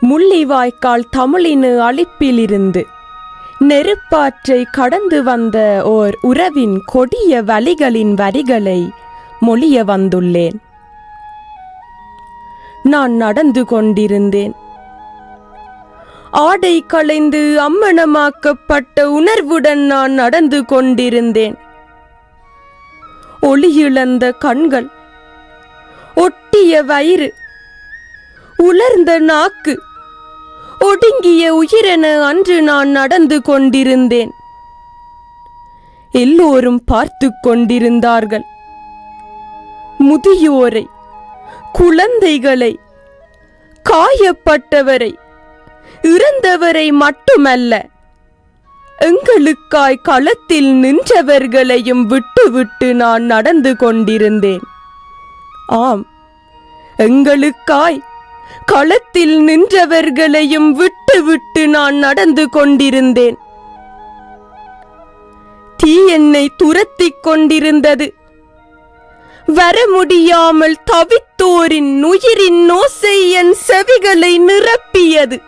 முள்ளிவாய்க்கால் தமிழினு அழிப்பிலிருந்து நெருப்பாற்றை கடந்து வந்த ஓர் உறவின் கொடிய வலிகளின் வரிகளை மொழிய வந்துள்ளேன். நான் நடந்து கொண்டிருந்தேன். ஆடை களைந்து அம்மணமாக்கப்பட்ட உணர்வுடன் நான் நடந்து கொண்டிருந்தேன். ஒளியிழந்த கண்கள், ஒட்டிய வயிறு, உலர்ந்த நாக்கு, ஒடுங்கிய உயிரென அன்று நான் நடந்து கொண்டிருந்தேன். எல்லோரும் பார்த்து கொண்டிருந்தார்கள். முதியோரை, குழந்தைகளை, காயப்பட்டவரை, இறந்தவரை மட்டுமல்ல, எங்களுக்காய் களத்தில் நின்றவர்களையும் விட்டுவிட்டு நான் நடந்து கொண்டிருந்தேன். ஆம், எங்களுக்காய் களத்தில் நின்றவர்களையும் விட்டுவிட்டு நான் நடந்து கொண்டிருந்தேன். தீ என்னை துரத்திக் கொண்டிருந்தது. வர முடியாமல் தவித்தோரின் உயிரின் ஓசை என் செவிகளை நிரப்பியது.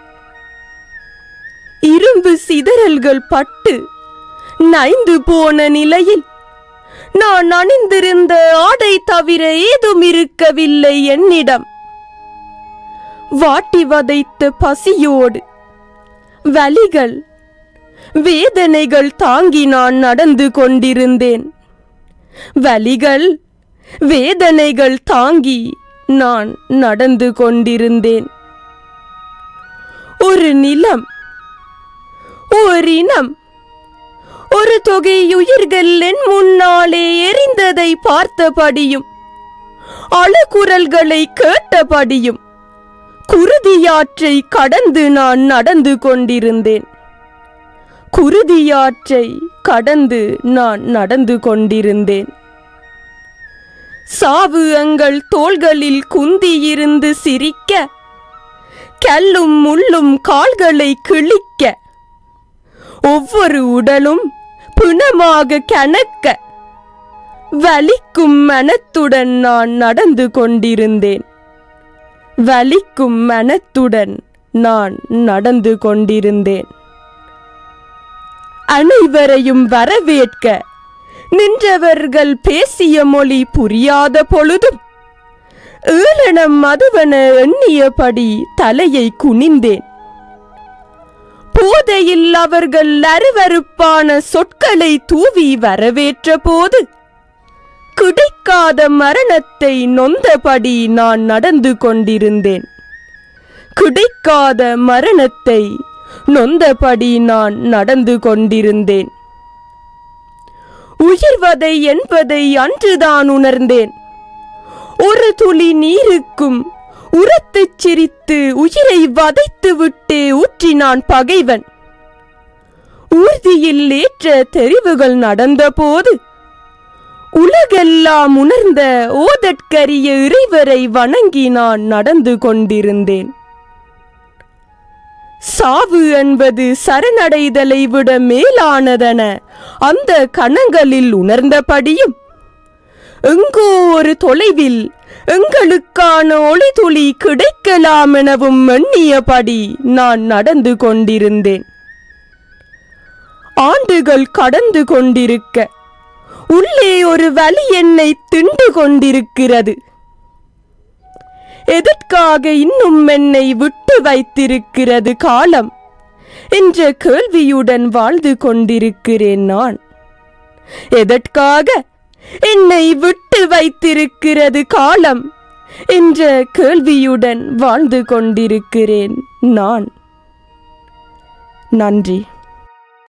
இரும்பு சிதறல்கள் பட்டு நைந்து போன நிலையில் நான் அணிந்திருந்த ஆடை தவிர ஏதும் இருக்கவில்லை என்னிடம். வாட்டி வதைத்த பசியோடு வலிகள், வேதனைகள் தாங்கி நான் நடந்து கொண்டிருந்தேன். வலிகள், வேதனைகள் தாங்கி நான் நடந்து கொண்டிருந்தேன். ஒரு நிலம், ஒரு இனம், ஒரு தொகை உயிர்கள் என் முன்னாலே எரிந்ததை பார்த்தபடியும் அழுகுரல்களை கேட்டபடியும் குருதியாற்றை கடந்து நான் நடந்து கொண்டிருந்தேன். குருதியாற்றை கடந்து நான் நடந்து கொண்டிருந்தேன். சாவு எங்கள் தோள்களில் குந்தியிருந்து சிரிக்க, கல்லும் முள்ளும் கால்களை கிழிக்க, ஒவ்வொரு உடலும் பிணமாக கனக்க, வலிக்கும் மனத்துடன் நான் நடந்து கொண்டிருந்தேன். வலிக்கும் மனத்துடன் நான் நடந்து கொண்டிருந்தேன். அனைவரையும் வரவேற்க நின்றவர்கள் பேசிய மொழி புரியாத பொழுதும் ஏளனம் மதுவென எண்ணியபடி தலையை குனிந்தேன். போதையில் அவர்கள் அருவருப்பான சொற்களை தூவி வரவேற்ற போது கிடைக்காத மரணத்தை நொந்தபடி நான் நடந்து கொண்டிருந்தேன். கிடைக்காத மரணத்தை நொந்தபடி நான் நடந்து கொண்டிருந்தேன். உயிர்வதை என்பதை அன்றுதான் உணர்ந்தேன். ஒரு துளி நீருக்கும் உரத்துச் சிரித்து உயிரை வதைத்து விட்டே ஊற்றினான் பகைவன். ஊர்தியில் ஏற்ற தெரிவுகள் நடந்த போது உலகெல்லாம் உணர்ந்த ஓதற்கரிய இறைவரை வணங்கி நான் நடந்து கொண்டிருந்தேன். சாவு என்பது சரணடைதலை விட மேலானதென அந்த கணங்களில் உணர்ந்தபடியும் எங்கோ ஒரு தொலைவில் எங்களுக்கான ஒளிதுளி கிடைக்கலாம் எனவும் எண்ணியபடி நான் நடந்து கொண்டிருந்தேன். ஆண்டுகள் கடந்து கொண்டிருக்க உள்ளே ஒரு வலி என்னை திண்டு கொண்டிருக்கிறது. எதற்காக இன்னும் என்னை விட்டு வைத்திருக்கிறது காலம் என்ற கேள்வியுடன் வாழ்ந்து கொண்டிருக்கிறேன் நான். எதற்காக என்னை விட்டு வைத்திருக்கிறது காலம் என்ற கேள்வியுடன் வாழ்ந்து கொண்டிருக்கிறேன் நான். நன்றி.